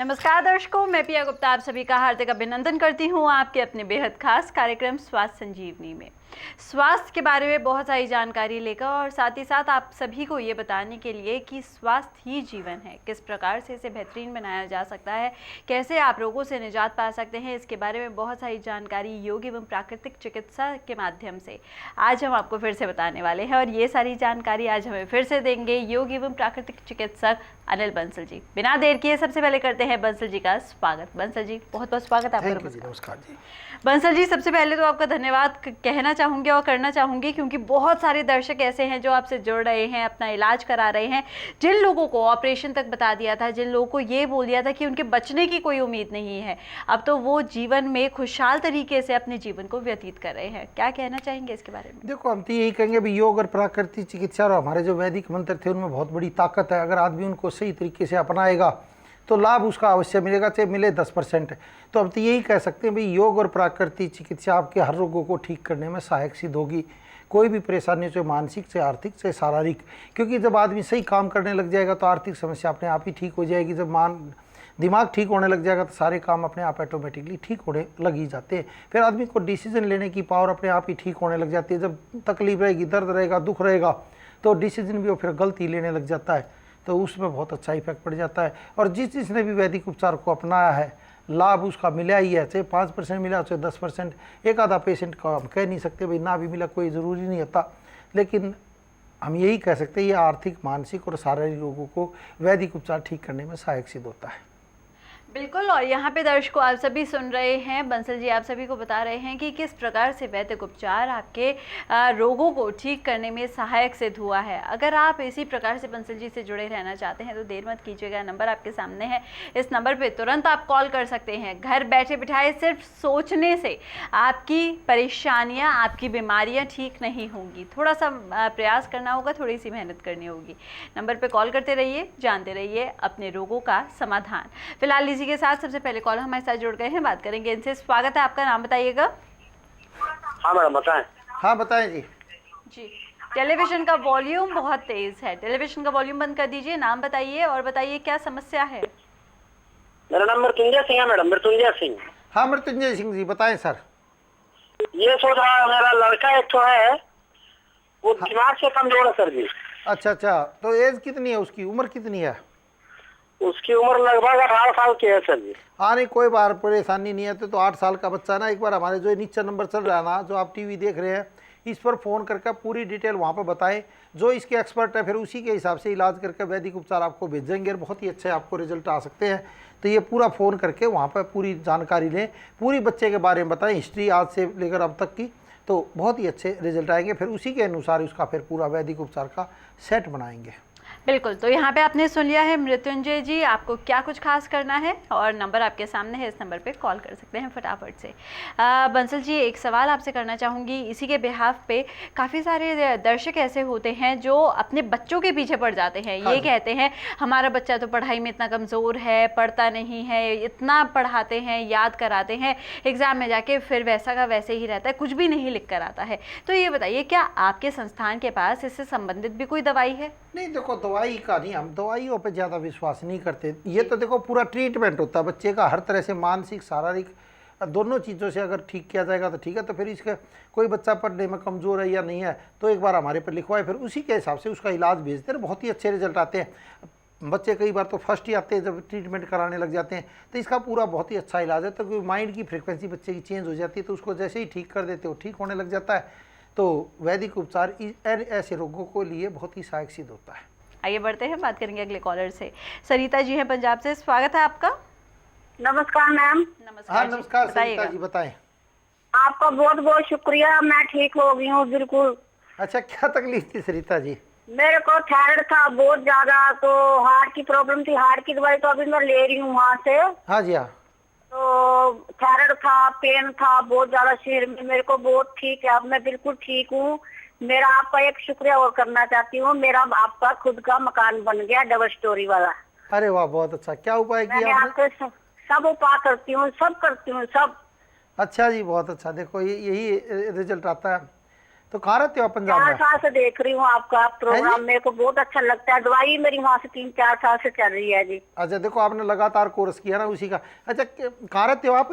नमस्कार दर्शकों, मैं पिया गुप्ता आप सभी का हार्दिक अभिनंदन करती हूँ आपके अपने बेहद खास कार्यक्रम स्वास्थ्य संजीवनी में। स्वास्थ्य के बारे में बहुत सारी जानकारी लेकर और साथ ही साथ आप सभी को ये बताने के लिए कि स्वास्थ्य ही जीवन है, किस प्रकार से इसे बेहतरीन बनाया जा सकता है, कैसे आप रोगों से निजात पा सकते हैं, इसके बारे में बहुत सारी जानकारी योग एवं प्राकृतिक चिकित्सा के माध्यम से आज हम आपको फिर से बताने वाले हैं। और ये सारी जानकारी आज हमें फिर से देंगे योग एवं प्राकृतिक चिकित्सक अनिल बंसल जी। बिना देर किए सबसे पहले करते हैं बंसल जी का स्वागत। बंसल जी बहुत बहुत स्वागत आपका। नमस्कार जी। बंसल जी सबसे पहले तो आपका धन्यवाद कहना चाहूँगी और करना चाहूँगी क्योंकि बहुत सारे दर्शक ऐसे हैं जो आपसे जुड़ रहे हैं, अपना इलाज करा रहे हैं, जिन लोगों को ऑपरेशन तक बता दिया था, जिन लोगों को ये बोल दिया था कि उनके बचने की कोई उम्मीद नहीं है, अब तो वो जीवन में खुशहाल तरीके से अपने जीवन को व्यतीत कर रहे हैं। क्या कहना चाहेंगे इसके बारे में? देखो, हम तो यही कहेंगे भी योग और प्राकृतिक चिकित्सा और हमारे जो वैदिक मंत्र थे उनमें बहुत बड़ी ताकत है। अगर आदमी उनको सही तरीके से अपनाएगा तो लाभ उसका अवश्य मिलेगा, चाहे मिले 10%। तो हम तो यही कह सकते हैं भाई योग और प्राकृतिक चिकित्सा आपके हर रोगों को ठीक करने में सहायक सिद्ध होगी। कोई भी परेशानी चाहे मानसिक, चाहे आर्थिक, चाहे शारीरिक, क्योंकि जब आदमी सही काम करने लग जाएगा तो आर्थिक समस्या अपने आप ही ठीक हो जाएगी। जब दिमाग ठीक होने लग जाएगा तो सारे काम अपने आप ऑटोमेटिकली ठीक होने लग ही जाते हैं। फिर आदमी को डिसीजन लेने की पावर अपने आप ही ठीक होने लग जाती है। जब तकलीफ रहेगी, दर्द रहेगा, दुख रहेगा तो डिसीजन भी वो फिर गलती लेने लग जाता है, तो उसमें बहुत अच्छा इफेक्ट पड़ जाता है। और जिसने भी वैदिक उपचार को अपनाया है लाभ उसका मिला ही है, चाहे 5% मिला चाहे 10%। एक आधा पेशेंट का हम कह नहीं सकते भाई ना भी मिला, कोई ज़रूरी नहीं होता, लेकिन हम यही कह सकते हैं ये आर्थिक, मानसिक और शारीरिक रोगों को वैदिक उपचार ठीक करने में सहायक सिद्ध होता है। बिल्कुल। और यहाँ पे दर्शकों आप सभी सुन रहे हैं, बंसल जी आप सभी को बता रहे हैं कि किस प्रकार से वैदिक उपचार आपके रोगों को ठीक करने में सहायक सिद्ध हुआ है। अगर आप इसी प्रकार से बंसल जी से जुड़े रहना चाहते हैं तो देर मत कीजिएगा, नंबर आपके सामने है, इस नंबर पे तुरंत आप कॉल कर सकते हैं। घर बैठे बिठाए सिर्फ सोचने से आपकी परेशानियाँ, आपकी बीमारियाँ ठीक नहीं होंगी, थोड़ा सा प्रयास करना होगा, थोड़ी सी मेहनत करनी होगी। नंबर पर कॉल करते रहिए, जानते रहिए अपने रोगों का समाधान। फिलहाल इसी के साथ सबसे पहले कॉल हमारे साथ जुड़ गए हैं, बात करेंगे इनसे। स्वागत है, आपका नाम बताइएगा। हाँ मैडम बताएं। हाँ बताएं जी। जी, टेलीविजन का वॉल्यूम बहुत तेज है, टेलीविजन का वॉल्यूम बंद कर दीजिए। नाम बताइए और बताइए क्या समस्या है। मेरा नाम मृत्युंजय सिंह है मैडम, मृत्युंजय सिंह। हाँ मृत्युंजय सिंह जी बताएं सर। ये सोच रहा है मेरा लड़का एक तो है वो दिमाग से कमजोर है सर जी। अच्छा, तो एज कितनी है उसकी, उम्र कितनी है? उसकी उम्र लगभग 18 साल की है सर जी। हाँ नहीं, कोई बार परेशानी नहीं है। तो 8 साल का बच्चा ना, एक बार हमारे जो नीचे नंबर चल रहा है ना, जो आप टीवी देख रहे हैं, इस पर फ़ोन करके पूरी डिटेल वहाँ पर बताएं। जो इसके एक्सपर्ट है फिर उसी के हिसाब से इलाज करके वैदिक उपचार आपको भेजेंगे और बहुत ही अच्छे आपको रिजल्ट आ सकते हैं। तो ये पूरा फ़ोन करके वहाँ पर पूरी जानकारी लें, पूरी बच्चे के बारे में बताएं, हिस्ट्री आज से लेकर अब तक की, तो बहुत ही अच्छे रिजल्ट आएंगे। फिर उसी के अनुसार उसका फिर पूरा वैदिक उपचार का सेट बनाएंगे। बिल्कुल। तो यहाँ पे आपने सुन लिया है मृत्युंजय जी, आपको क्या कुछ खास करना है और नंबर आपके सामने है, इस नंबर पे कॉल कर सकते हैं फटाफट से। बंसल जी एक सवाल आपसे करना चाहूँगी इसी के बिहाफ पे। काफ़ी सारे दर्शक ऐसे होते हैं जो अपने बच्चों के पीछे पड़ जाते हैं। ये कहते हैं हमारा बच्चा तो पढ़ाई में इतना कमज़ोर है, पढ़ता नहीं है, इतना पढ़ाते हैं, याद कराते हैं, एग्ज़ाम में जाके फिर वैसा का वैसे ही रहता है, कुछ भी नहीं लिख कर आता है। तो ये बताइए क्या आपके संस्थान के पास इससे संबंधित भी कोई दवाई है? नहीं देखो, दवाई का नहीं, हम दवाइयों पे ज़्यादा विश्वास नहीं करते। ये तो देखो पूरा ट्रीटमेंट होता है बच्चे का, हर तरह से मानसिक, शारीरिक दोनों चीज़ों से अगर ठीक किया जाएगा तो ठीक है। तो फिर इसका कोई बच्चा पढ़ने में कमज़ोर है या नहीं है तो एक बार हमारे पर लिखवाए, फिर उसी के हिसाब से उसका इलाज भेजते हैं। बहुत ही अच्छे रिजल्ट आते हैं। बच्चे कई बार तो फर्स्ट ही आते हैं जब ट्रीटमेंट कराने लग जाते हैं। तो इसका पूरा बहुत ही अच्छा इलाज है। तो कोई माइंड की फ्रिक्वेंसी बच्चे की चेंज हो जाती है तो उसको जैसे ही ठीक कर देते हो ठीक होने लग जाता है। तो वैदिक उपचार ऐसे रोगों को लिए बहुत ही सहायक सिद्ध होता है। आइए बढ़ते हैं, बात करेंगे अगले कॉलर से। सरिता जी हैं पंजाब से, स्वागत है आपका। नमस्कार मैम। नमस्कार। हाँ नमस्कार सरिता जी बताएं। आपका बहुत बहुत शुक्रिया, मैं ठीक हो गई हूँ बिल्कुल। अच्छा, क्या तकलीफ थी सरिता जी? मेरे को थायराइड था बहुत ज्यादा, तो हार्ट की प्रॉब्लम थी, हार्ट की दवाई तो अभी मैं ले रही हूँ वहाँ से। हाँ जी हाँ। तो थायराइड था, पेन था बहुत ज्यादा शरीर में, मेरे को बहुत ठीक है, अब मैं बिल्कुल ठीक हूँ। मेरा आपका एक शुक्रिया और करना चाहती हूँ, मेरा आपका खुद का मकान बन गया, डबल स्टोरी वाला। अरे वाह, बहुत अच्छा। क्या उपाय किया आपने? आपके सब उपाय करती हूँ, सब करती हूँ सब। अच्छा जी, बहुत अच्छा। देखो यही रिजल्ट आता है। तो कहाँ रहते हो आप पंजाब 4 में? साल से देख रही हूँ आपका प्रोग्राम, हाँ जी? मेरे को बहुत अच्छा लगता है। दवाई मेरी वहाँ से 3-4 साल से चल रही है जी। अच्छा, देखो आपने लगातार कोर्स किया ना उसी का। अच्छा, कहाँ रहते हो आप?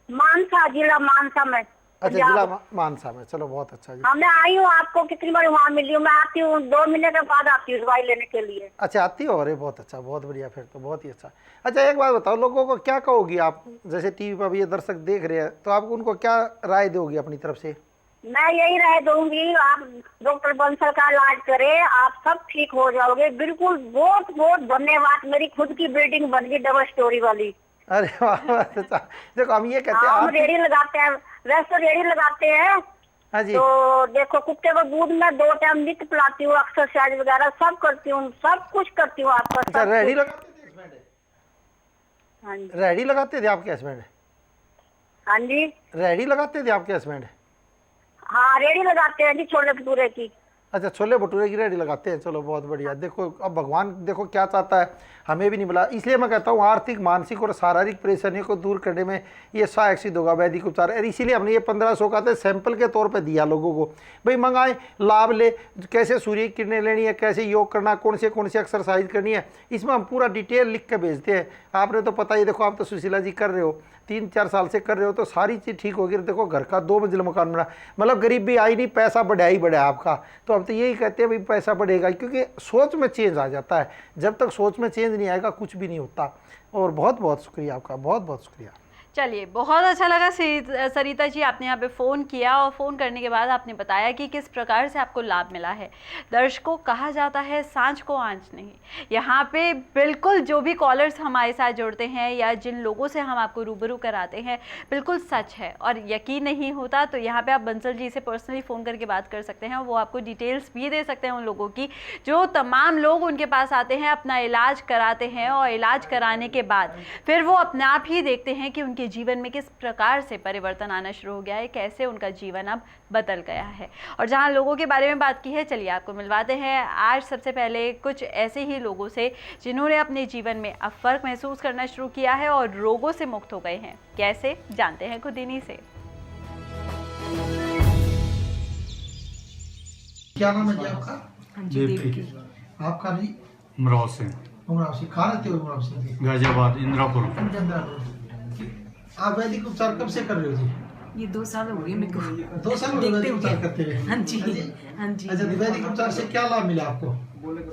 मानसा, जिला मानसा में, अच्छा, पंजाब। जिला मानसा में, चलो बहुत अच्छा जी। हाँ, मैं आई हूँ, आपको कितनी बार वहाँ मिली हूँ। मैं आती हूँ 2 महीने के बाद आती हूँ दवाई लेने के लिए। अच्छा, आती हो? अरे बहुत अच्छा, बहुत बढ़िया, फिर तो बहुत ही अच्छा। अच्छा, एक बात बताओ, लोगों को क्या कहोगी आप, जैसे टीवी पर अभी ये दर्शक देख रहे हैं, तो आप उनको क्या राय दोगी अपनी तरफ से? मैं यही राय दूंगी, आप डॉक्टर बंसल का इलाज करें, आप सब ठीक हो जाओगे। बिल्कुल, बहुत बहुत धन्यवाद। मेरी खुद की बिल्डिंग बन गई, डबल स्टोरी वाली। अरे वाह, बहुत अच्छा। देखो हम ये कहते हैं हम आप, रेडी लगाते हैं, वैसे रेडी लगाते हैं। हाँ जी, तो देखो, कुत्ते को दूध में 2 टाइम नित्य पिलाती हूँ, एक्सरसाइज वगैरह सब करती हूँ, सब कुछ करती हूँ आपका। अच्छा, सब रेडी कुछ। लगाते थे हस्बैंड? हाँ जी, रेडी लगाते थे आपके हस्बैंड? हाँ जी, रेडी लगाते थे आपके हस्बैंड? हाँ रेडी लगाते हैं जी, छोले भटूरे की। अच्छा, छोले भटूरे की रेडी लगाते हैं, चलो बहुत बढ़िया। देखो अब भगवान देखो क्या चाहता है, हमें भी नहीं मिला। इसलिए मैं कहता हूँ आर्थिक, मानसिक और शारीरिक परेशानियों को दूर करने में ये सहायक सिद्ध होगा वैदिक उपचार। और इसीलिए हमने ये 1500 का सैंपल के तौर पे दिया लोगों को, भाई मंगाएं, लाभ ले, कैसे सूर्य की किरणें लेनी है, कैसे योग करना, कौन सी एक्सरसाइज करनी है, इसमें हम पूरा डिटेल लिख के भेजते हैं। आपने तो पता ही, देखो आप तो सुशीला जी कर रहे हो, 3-4 साल से कर रहे हो, तो सारी चीज़ ठीक होगी। देखो घर का 2 मंजिल मकान बना, मतलब गरीबी आई नहीं, पैसा बढ़ा ही बढ़ा आपका। तो हम तो यही कहते हैं भाई पैसा बढ़ेगा, क्योंकि सोच में चेंज आ जाता है। जब तक सोच में चेंज नहीं आएगा कुछ भी नहीं होता। और बहुत बहुत शुक्रिया आपका, बहुत बहुत शुक्रिया। चलिए, बहुत अच्छा लगा सरिता जी, आपने यहाँ पे फ़ोन किया और फ़ोन करने के बाद आपने बताया कि किस प्रकार से आपको लाभ मिला है। दर्शकों, कहा जाता है सांझ को आंच नहीं। यहाँ पे बिल्कुल जो भी कॉलर्स हमारे साथ जुड़ते हैं या जिन लोगों से हम आपको रूबरू कराते हैं, बिल्कुल सच है। और यकीन नहीं होता तो यहाँ पे आप बंसल जी से पर्सनली फ़ोन करके बात कर सकते हैं, वो आपको डिटेल्स भी दे सकते हैं उन लोगों की जो तमाम लोग उनके पास आते हैं, अपना इलाज कराते हैं और इलाज कराने के बाद फिर वो अपने आप ही देखते हैं कि उनके जीवन में किस प्रकार से परिवर्तन आना शुरू हो गया है, कैसे उनका जीवन अब बदल गया है। और जहां लोगों के बारे में बात की है, चलिए आपको मिलवाते हैं आज सबसे पहले कुछ ऐसे ही लोगों से जिन्होंने अपने जीवन में अब फर्क महसूस करना शुरू किया है और रोगों से मुक्त हो गए हैं। कैसे, जानते हैं खुद इन्हीं से। क्या नाम है जी आपका? देवकी आपका जी? अमराव सिंह, उमराव सिंह। कहाँ रहते हो उमराव सिंह जी? गाजियाबाद, इंदिरापुर। आप वैदिक उपचार कब से कर रहे हो जी? ये 2 साल हो गए मेरे को 2 साल हो गए वैदिक उपचार करते हुए? हाँ जी, हाँ जी। अच्छा, वैदिक उपचार से क्या लाभ मिला आपको?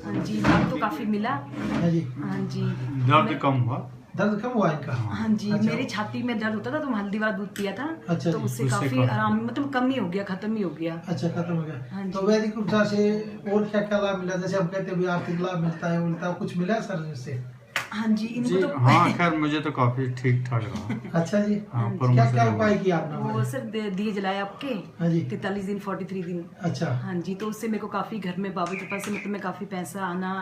हाँ जी, लाभ तो काफी मिला। हाँ जी, हाँ जी, दर्द कम हुआ। दर्द कम हुआ इनका? हाँ जी। अच्छा। मेरी छाती में दर्द होता था तो हल्दी वाला दूध पिया था। अच्छा तो जी, उससे उससे काफी कम। आराम, मतलब कम ही हो गया, खत्म ही हो गया। अच्छा, खत्म हो हाँ गया। जी। तो वैदिक उपचार से और क्या क्या लाभ मिला? जैसे हम कहते हैं भी आर्थिक लाभ मिलता है, मिलता है, कुछ मिला सर इससे? हाँ जी, इनको जी तो हाँ, खैर मुझे तो काफी ठीक ठाक रहा। अच्छा जी, हाँ, क्या क्या प्रमोशन उपाय किया आपने वो हमारे? सर दिए जलाए आपके हाँ जी, 43 दिन, 43 दिन। अच्छा, हाँ जी, तो उससे मेरे को काफी घर में बाबा के पास से मतलब में काफी पैसा आना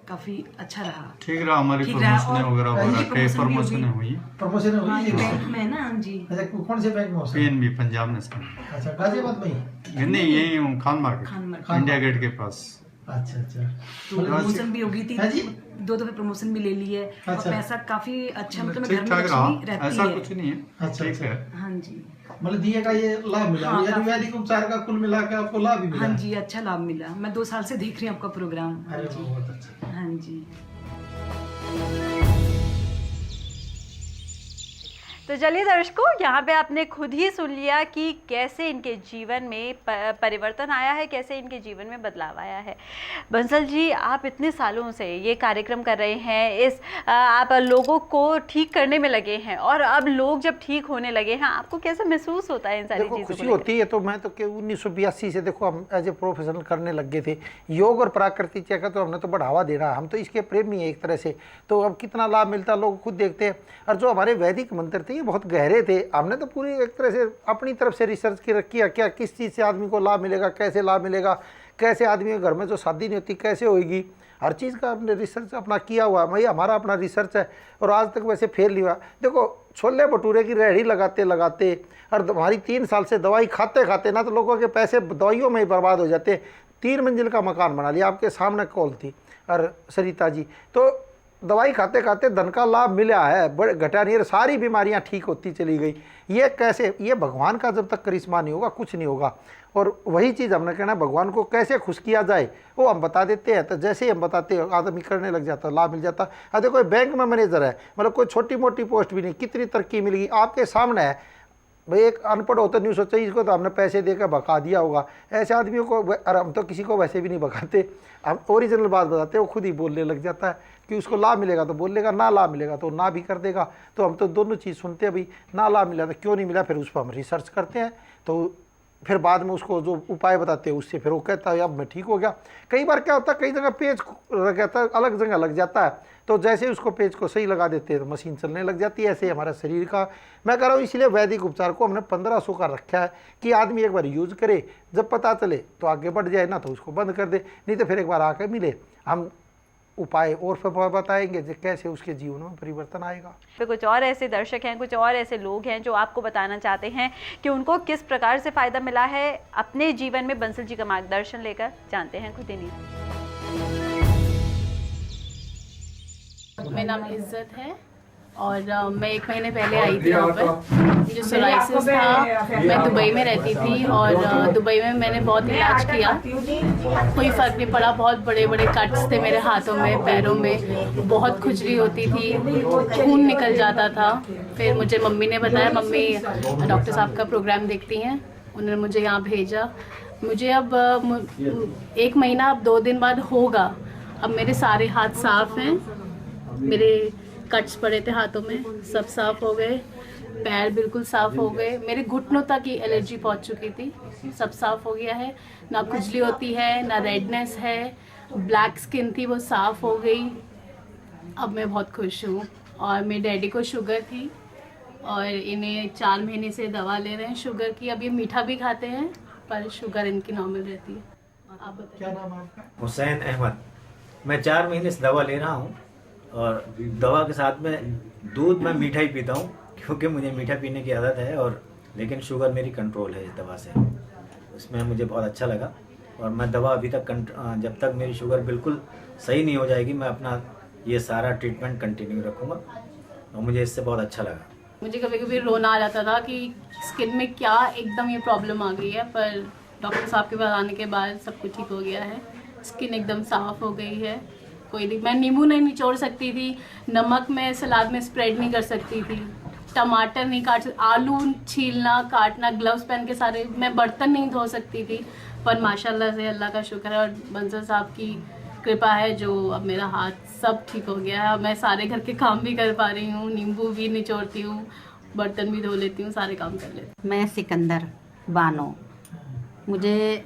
काफी अच्छा रहा। ठीक रहा। हमारी ठीक रहा। प्रमोशन और वगैरह हो रहा, कई प्रमोशन भी प्रमोशन हुई। हुई। प्रमोशन हाँ, हुई ये जी? बैंक में है ना। हाँ जी। अच्छा, कौन से बैंक में हो सर? PNB, Punjab national. अच्छा, गाजियाबाद में ही? नहीं, यही हूँ, खान मार्केट, खान मार्केट। इंडिया गेट के पास। अच्छा अच्छा, तो प्रमोशन भी हो गई थी, हाँ जी? 2 दफे प्रमोशन भी ले ली है। और अच्छा। पैसा काफी अच्छा, मतलब ठीक घर में ठाक रहा, लक्ष्मी रहती ऐसा है। कुछ नहीं है। अच्छा, ठीक अच्छा। है। हाँ जी, मतलब दिए का ये लाभ मिला, हाँ, यानी काफी। वैदिक उपचार का कुल मिला के आपको लाभ भी मिला? हाँ जी, अच्छा लाभ मिला। मैं 2 साल से देख रही हूँ आपका प्रोग्राम। हाँ अरे जी, बहुत अच्छा। हाँ जी। तो चलिए दर्शकों, यहाँ पे आपने खुद ही सुन लिया कि कैसे इनके जीवन में परिवर्तन आया है, कैसे इनके जीवन में बदलाव आया है। बंसल जी, आप इतने सालों से ये कार्यक्रम कर रहे हैं, आप लोगों को ठीक करने में लगे हैं और अब लोग जब ठीक होने लगे हैं, आपको कैसा महसूस होता है इन सारी देखो चीज़ों खुशी को लेकर? होती है। तो मैं तो 1982 से देखो हम एज ए प्रोफेशनल करने लग गए थे योग और प्राकृतिक चिकित्सा, तो हमने तो बढ़ावा देना, हम तो इसके प्रेमी हैं एक तरह से। तो अब कितना लाभ मिलता है लोग खुद देखते हैं। और जो हमारे वैदिक मंत्र थे ये बहुत गहरे थे, हमने तो पूरी एक तरह से अपनी तरफ से रिसर्च किया क्या किस चीज़ से आदमी को लाभ मिलेगा, कैसे लाभ मिलेगा, कैसे आदमी के घर में जो शादी नहीं होती कैसे होएगी, हर चीज़ का हमने रिसर्च अपना किया हुआ है। भाई हमारा अपना रिसर्च है और आज तक वैसे फेल नहीं हुआ। देखो छोले भटूरे की रेहड़ी लगाते लगाते और हमारी 3 साल से दवाई खाते खाते ना तो लोगों के पैसे दवाइयों में ही बर्बाद हो जाते। 3 मंजिल का मकान बना लिया, आपके सामने कॉल थी और सरिता जी। तो दवाई खाते खाते धन का लाभ मिला है, बड़े घटा नहीं, सारी बीमारियां ठीक होती चली गई। ये कैसे? ये भगवान का जब तक करिश्मा नहीं होगा कुछ नहीं होगा। और वही चीज़ हमने कहना भगवान को कैसे खुश किया जाए वो हम बता देते हैं। तो जैसे ही हम बताते हैं आदमी करने लग जाता है, लाभ मिल जाता है। देखो कोई बैंक में मैनेजर है, मतलब कोई छोटी मोटी पोस्ट भी नहीं, कितनी तरक्की मिल गई आपके सामने है। भाई एक अनपढ़ होता नहीं सोचा इसको तो हमने पैसे देकर भगा दिया होगा। ऐसे आदमियों को, और हम तो किसी को वैसे भी नहीं भगाते, हम ओरिजिनल बात बताते हैं, वो खुद ही बोलने लग जाता है कि उसको लाभ मिलेगा तो बोलेगा, ना लाभ मिलेगा तो ना भी कर देगा। तो हम तो दोनों चीज़ सुनते हैं, भाई ना लाभ मिला तो क्यों नहीं मिला, फिर उस पर हम रिसर्च करते हैं, तो फिर बाद में उसको जो उपाय बताते हैं उससे फिर वो कहता है अब मैं ठीक हो गया। कई बार क्या होता है, कई जगह पेज लग जाता है, अलग जगह लग जाता है, तो जैसे उसको पेज को सही लगा देते हैं तो मशीन चलने लग जाती है। ऐसे हमारा शरीर का, मैं कह रहा हूँ इसलिए वैदिक उपचार को हमने 1500 का रखा है कि आदमी एक बार यूज़ करे, जब पता चले तो आगे बढ़ जाए, ना तो उसको बंद कर दे, नहीं तो फिर एक बार आकर मिले, हम उपाय और फिर बताएंगे जो कैसे उसके जीवन में परिवर्तन आएगा। फिर कुछ और ऐसे दर्शक हैं, कुछ और ऐसे लोग हैं जो आपको बताना चाहते हैं कि उनको किस प्रकार से फ़ायदा मिला है अपने जीवन में। बंसल जी का मार्गदर्शन लेकर जानते हैं खुद ही नहीं। मेरा नाम इज्जत है और मैं 1 महीने पहले आई थी यहाँ पर। जो सोराइसिस था, मैं दुबई में रहती थी और दुबई में मैंने बहुत इलाज किया, कोई फ़र्क नहीं पड़ा। बहुत बड़े बड़े कट्स थे मेरे हाथों में, पैरों में, बहुत खुजली होती थी, खून निकल जाता था। फिर मुझे मम्मी ने बताया, मम्मी डॉक्टर साहब का प्रोग्राम देखती हैं, उन्होंने मुझे यहाँ भेजा। मुझे अब 1 महीना अब 2 दिन बाद होगा। अब मेरे सारे हाथ साफ़ हैं, मेरे कट्स पड़े थे हाथों में सब साफ़ हो गए, पैर बिल्कुल साफ़ हो गए, मेरे घुटनों तक की एलर्जी पहुंच चुकी थी, सब साफ़ हो गया है, ना खुजली होती है, ना रेडनेस है, ब्लैक स्किन थी वो साफ़ हो गई। अब मैं बहुत खुश हूँ। और मेरे डैडी को शुगर थी और इन्हें 4 महीने से दवा ले रहे हैं शुगर की। अब ये मीठा भी खाते हैं पर शुगर इनकी नॉर्मल रहती है। आप बताइए। क्या नाम है आपका? हुसैन अहमद। मैं 4 महीने से दवा ले रहा हूँ और दवा के साथ में दूध मैं मीठा ही पीता हूँ क्योंकि मुझे मीठा पीने की आदत है, और लेकिन शुगर मेरी कंट्रोल है इस दवा से, उसमें मुझे बहुत अच्छा लगा। और मैं दवा अभी तक जब तक मेरी शुगर बिल्कुल सही नहीं हो जाएगी मैं अपना ये सारा ट्रीटमेंट कंटिन्यू रखूँगा, और मुझे इससे बहुत अच्छा लगा। मुझे कभी कभी रोना आ जाता था कि स्किन में क्या एकदम ये प्रॉब्लम आ गई है, पर डॉक्टर साहब के पास आने के बाद सब कुछ ठीक हो गया है, स्किन एकदम साफ़ हो गई है। कोई नहीं, मैं नींबू नहीं निचोड़ सकती थी, नमक में सलाद में स्प्रेड नहीं कर सकती थी, टमाटर नहीं काट सकती, आलू छीलना काटना, ग्लव्स पहन के सारे, मैं बर्तन नहीं धो सकती थी। पर माशाल्लाह से अल्लाह का शुक्र है और बंसल साहब की कृपा है जो अब मेरा हाथ सब ठीक हो गया है। मैं सारे घर के काम भी कर पा रही हूँ, नींबू भी निचोड़ती हूँ, बर्तन भी धो लेती हूँ, सारे काम कर लेती हूँ। मैं सिकंदर बानो, मुझे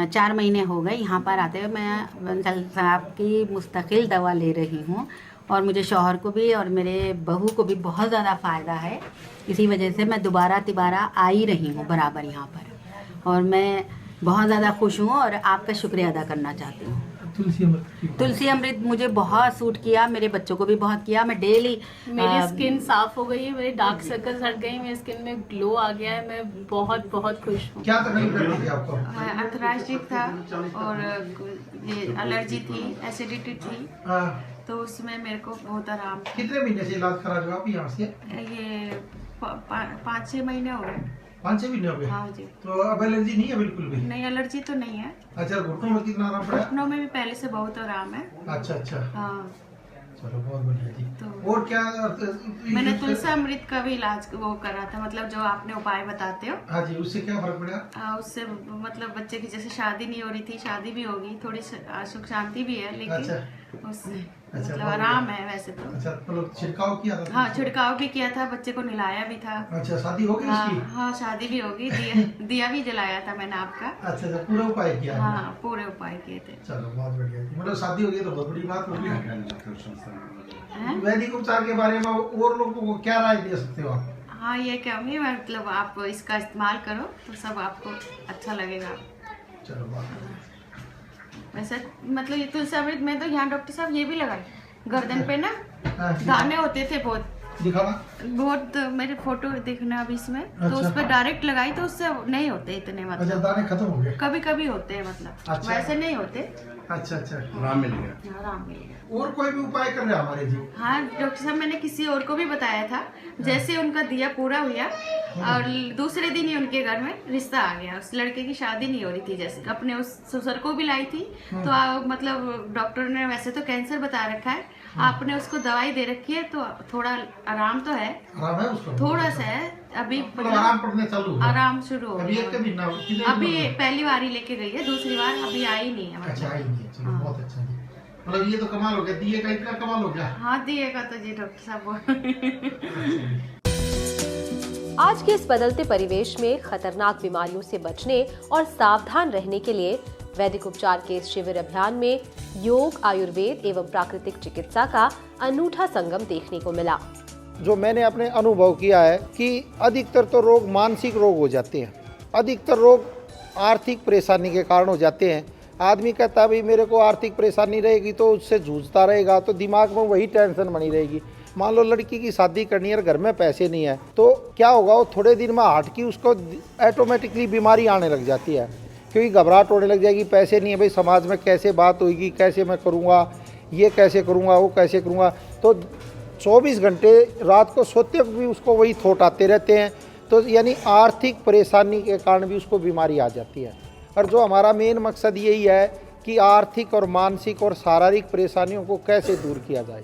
4 महीने हो गए यहाँ पर आते हुए। मैं बंसल साहब की मुस्तकिल दवा ले रही हूँ और मुझे शौहर को भी और मेरे बहू को भी बहुत ज़्यादा फ़ायदा है। इसी वजह से मैं दोबारा आ ही रही हूँ बराबर यहाँ पर, और मैं बहुत ज़्यादा खुश हूँ और आपका शुक्रिया अदा करना चाहती हूँ। तुलसी अमृत मुझे बहुत सूट किया, मेरे बच्चों को भी बहुत किया। मैं डेली, मेरी स्किन साफ हो गई है, मेरे डार्क सर्कल्स हट गए, मेरी स्किन में ग्लो आ गया है, मैं बहुत बहुत खुश हूँ। क्या तकलीफ रहती थी आपको? अर्थराइटिस था और ये एलर्जी थी, एसिडिटी थी, हाँ। तो उसमें मेरे को बहुत आराम। कितने महीने से इलाज करा रहे हो आप यहाँ से? ये 5-6 महीने हो गए। 5-6 महीने हो गए? हाँ जी। तो अब एलर्जी नहीं है बिल्कुल भी? नहीं, एलर्जी तो नहीं है। अच्छा, घुटनों में कितना आराम पड़ा? घुटनों में भी पहले से बहुत आराम है। अच्छा। हाँ, चलो बहुत बढ़िया जी। तो और क्या? मैंने तुलसी अमृत का भी इलाज वो करा था, मतलब जो आपने उपाय बताते हो। हाँ जी, उससे क्या फर्क पड़ा? उससे मतलब बच्चे की जैसे शादी नहीं हो रही थी, शादी भी होगी, थोड़ी सुख शांति भी है, लेकिन उससे मतलब आराम है वैसे तो। अच्छा, मतलब छिड़काव किया था? हाँ, छिड़काव भी किया था, बच्चे को नहलाया भी था। अच्छा, शादी हो गई उसकी? हाँ, शादी भी होगी, दिया भी जलाया था मैंने आपका। अच्छा, पूरा उपाय किया? हाँ, पूरे उपाय किए थे। चलो बहुत बढ़िया, मतलब शादी हो गई तो बहुत बड़ी बात होगी। वैदिक उपचार के बारे में और लोगों को क्या राय दे सकते हो आप? हाँ, ये कहूँगी, मतलब आप इसका इस्तेमाल करो तो सब आपको अच्छा लगेगा। चलो बात वैसे मतलब ये तुलसी अमृत में तो यहाँ डॉक्टर साहब ये भी लगाए गर्दन पे ना दाने होते थे बहुत, दिखाना। बहुत मेरे फोटो देखना अभी इसमें। अच्छा। तो उस पर डायरेक्ट लगाई तो उससे नहीं होते इतने, अच्छा, मतलब दाने खत्म हो गए। कभी कभी होते हैं, मतलब अच्छा। वैसे नहीं होते। अच्छा अच्छा, आराम मिल गया। आराम मिल गया। और कोई भी उपाय कर रहे हैं हमारे जी? हाँ डॉक्टर साहब, मैंने किसी और को भी बताया था। जैसे उनका दिया पूरा हुआ और दूसरे दिन ही उनके घर में रिश्ता आ गया। उस लड़के की शादी नहीं हो रही थी, जैसे अपने उस ससुर को भी लाई थी। तो मतलब डॉक्टर ने वैसे तो कैंसर बता रखा है, आपने उसको दवाई दे रखी है, तो थोड़ा आराम तो है, आराम है उसको? थोड़ा सा है अभी, मतलब आराम पड़ने चालू हो गया? आराम शुरू हो अभी गया। एक महीना अभी पहली बार ही लेके गई है, दूसरी बार अभी आई नहीं है। अच्छा, आई नहीं है, चलो बहुत अच्छा जी। मतलब ये तो कमाल हो गया, दिए का इतना कमाल हो गया। हाँ दिए का तो जी डॉक्टर साहब बोल। आज के इस बदलते परिवेश में खतरनाक बीमारियों से बचने और सावधान रहने के लिए वैदिक उपचार के इस शिविर अभियान में योग, आयुर्वेद एवं प्राकृतिक चिकित्सा का अनूठा संगम देखने को मिला। जो मैंने अपने अनुभव किया है कि अधिकतर तो रोग मानसिक रोग हो जाते हैं, अधिकतर रोग आर्थिक परेशानी के कारण हो जाते हैं। आदमी कहता भाई मेरे को आर्थिक परेशानी रहेगी तो उससे जूझता रहेगा, तो दिमाग में वही टेंशन बनी रहेगी। मान लो लड़की की शादी करनी है और घर में पैसे नहीं है, तो क्या होगा, वो थोड़े दिन में हट की उसको ऑटोमेटिकली बीमारी आने लग जाती है, क्योंकि घबराहट होने लग जाएगी। पैसे नहीं है भाई, समाज में कैसे बात होगी, कैसे मैं करूँगा, ये कैसे करूँगा, वो कैसे करूँगा। तो 24 घंटे रात को सोते वक्त भी उसको वही थॉट आते रहते हैं। तो यानी आर्थिक परेशानी के कारण भी उसको बीमारी आ जाती है। और जो हमारा मेन मकसद यही है कि आर्थिक और मानसिक और शारीरिक परेशानियों को कैसे दूर किया जाए।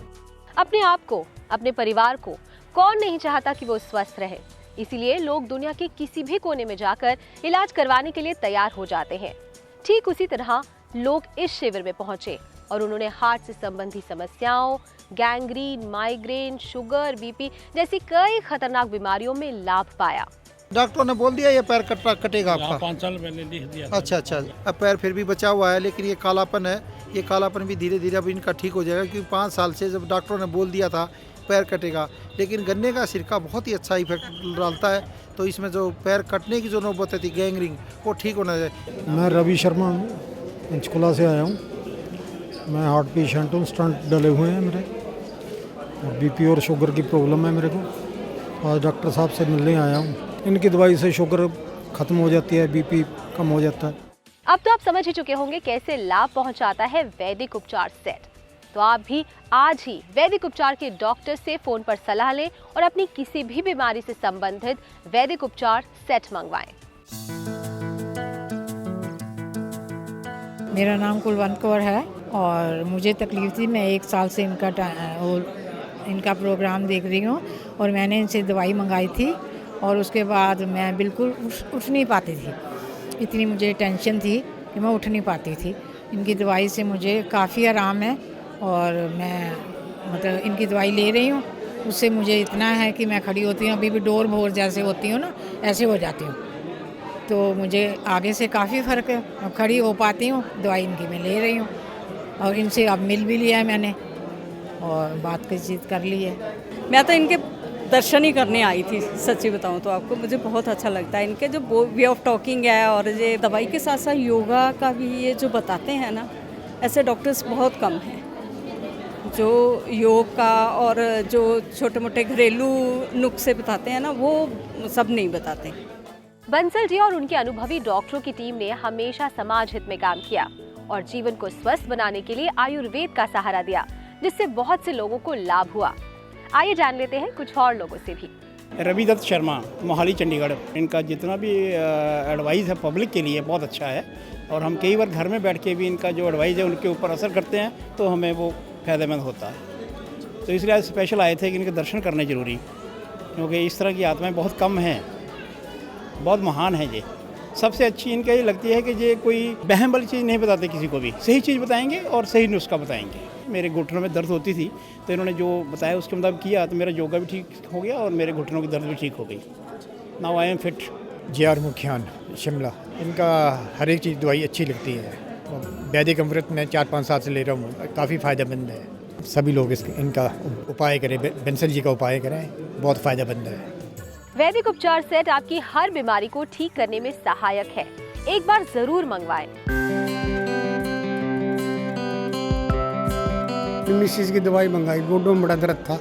अपने आप को, अपने परिवार को कौन नहीं चाहता कि वो स्वस्थ रहे। इसीलिए लोग दुनिया के किसी भी कोने में जाकर इलाज करवाने के लिए तैयार हो जाते हैं। ठीक उसी तरह लोग इस शिविर में पहुंचे और उन्होंने हार्ट से संबंधी समस्याओं, गैंग्रीन, माइग्रेन, शुगर, बीपी जैसी कई खतरनाक बीमारियों में लाभ पाया। डॉक्टरों ने बोल दिया ये पैर कटेगा आपका? 5 साल पहले लिख दिया। अच्छा अच्छा, अब पैर फिर भी बचा हुआ है, लेकिन ये कालापन है, ये कालापन भी धीरे धीरे अब इनका ठीक हो जाएगा, क्योंकि 5 साल से जब डॉक्टरों ने बोल दिया था पैर कटेगा, लेकिन गन्ने का सिरका बहुत ही अच्छा इफेक्ट डालता है, तो इसमें जो पैर कटने की जो नौबत थी गैंग्रीन, वो ठीक होना चाहिए। मैं रवि शर्मा पंचकुला से आया हूँ। मैं हार्ट पेशेंट हूँ, स्टंट डले हुए हैं मेरे, और बीपी और शुगर की प्रॉब्लम है मेरे को। आज डॉक्टर साहब से मिलने आया हूँ। इनकी दवाई से शुगर खत्म हो जाती है, बीपी कम हो जाता है। अब तो आप समझ ही चुके होंगे कैसे लाभ पहुंचाता है वैदिक उपचार सेट। तो आप भी आज ही वैदिक उपचार के डॉक्टर से फोन पर सलाह लें और अपनी किसी भी बीमारी से संबंधित वैदिक उपचार सेट मंगवाएं। मेरा नाम कुलवंत कौर है और मुझे तकलीफ थी। मैं 1 साल से इनका प्रोग्राम देख रही हूँ और मैंने इनसे दवाई मंगाई थी और उसके बाद मैं बिल्कुल उठ नहीं पाती थी। इतनी मुझे टेंशन थी कि मैं उठ नहीं पाती थी। इनकी दवाई से मुझे काफ़ी आराम है और मैं मतलब इनकी दवाई ले रही हूँ, उससे मुझे इतना है कि मैं खड़ी होती हूँ, अभी भी डोर भोर जैसे होती हूँ ना, ऐसे हो जाती हूँ। तो मुझे आगे से काफ़ी फ़र्क है, अब खड़ी हो पाती हूँ। दवाई इनकी मैं ले रही हूँ और इनसे अब मिल भी लिया है मैंने और बात चीत कर ली है। मैं तो इनके दर्शन ही करने आई थी, सच्ची बताऊं तो आपको। मुझे बहुत अच्छा लगता है इनके जो वे ऑफ टॉकिंग है, और ये दवाई के साथ साथ योगा का भी ये जो बताते हैं ना, ऐसे डॉक्टर्स बहुत कम हैं जो योग का और जो छोटे मोटे घरेलू नुस्खे बताते हैं ना, वो सब नहीं बताते। बंसल जी और उनके अनुभवी डॉक्टरों की टीम ने हमेशा समाज हित में काम किया और जीवन को स्वस्थ बनाने के लिए आयुर्वेद का सहारा दिया, जिससे बहुत से लोगों को लाभ हुआ। आइए जान लेते हैं कुछ और लोगों से भी। रवि दत्त शर्मा, मोहाली, चंडीगढ़। इनका जितना भी एडवाइस है पब्लिक के लिए बहुत अच्छा है और हम कई बार घर में बैठ के भी इनका जो एडवाइस है उनके ऊपर असर करते हैं, तो हमें वो फ़ायदेमंद होता है। तो इसलिए आज स्पेशल आए थे कि इनके दर्शन करने ज़रूरी, क्योंकि इस तरह की आत्माएं बहुत कम हैं, बहुत महान है ये। सबसे अच्छी इनका ये लगती है कि ये कोई बहम वाली चीज़ नहीं बताते किसी को भी, सही चीज़ बताएंगे और सही नुस्खा बताएंगे। मेरे घुटनों में दर्द होती थी तो इन्होंने जो बताया उसके मुताबिक किया तो मेरा योगा भी ठीक हो गया और मेरे घुटनों की दर्द भी ठीक हो गई। Now I am fit. JR Mukhiyan, Shimla. इनका हर एक चीज़ दवाई अच्छी लगती है। वैदिक अमृत में 4-5 साल से ले रहा हूँ, काफ़ी फ़ायदेमंद है। सभी लोग इनका उपाय करें, बंसल जी का उपाय करें, बहुत फ़ायदेमंद है। वैदिक उपचार सेट आपकी हर बीमारी को ठीक करने में सहायक है, एक बार जरूर मंगवाएं। मिसिस की दवाई मंगाई, गोडों में बड़ा दर्द था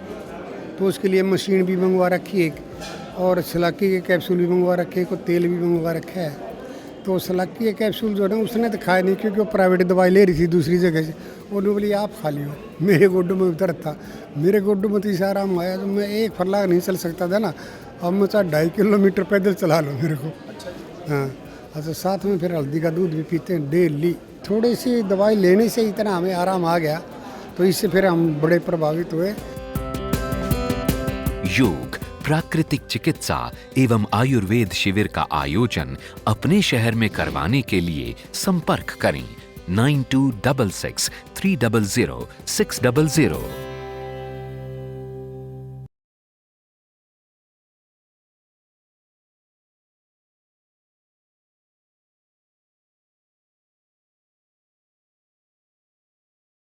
तो उसके लिए मशीन भी मंगवा रखी है, और सलाकी के कैप्सूल भी मंगवा रखे, को तेल भी मंगवा रखा है। तो सलाकी के कैप्सूल जो है ना उसने तो खाया नहीं, क्योंकि वो प्राइवेट दवाई ले रही थी दूसरी जगह से। उन्होंने बोली आप खा लियो। मेरे गोड्डों में उतर था, मेरे गोड्डों में तो इस आराम आया तो मैं 1 फरलांग नहीं चल सकता था ना, अब मैं 2.5 किलोमीटर पैदल चला लो मेरे को। हाँ, अच्छा साथ में फिर हल्दी का दूध भी पीते हैं डेली। थोड़ी सी दवाई लेने से इतना हमें आराम आ गया, तो इससे फिर हम बड़े प्रभावित हुए। योग, प्राकृतिक चिकित्सा एवं आयुर्वेद शिविर का आयोजन अपने शहर में करवाने के लिए संपर्क करें 9266 300 600।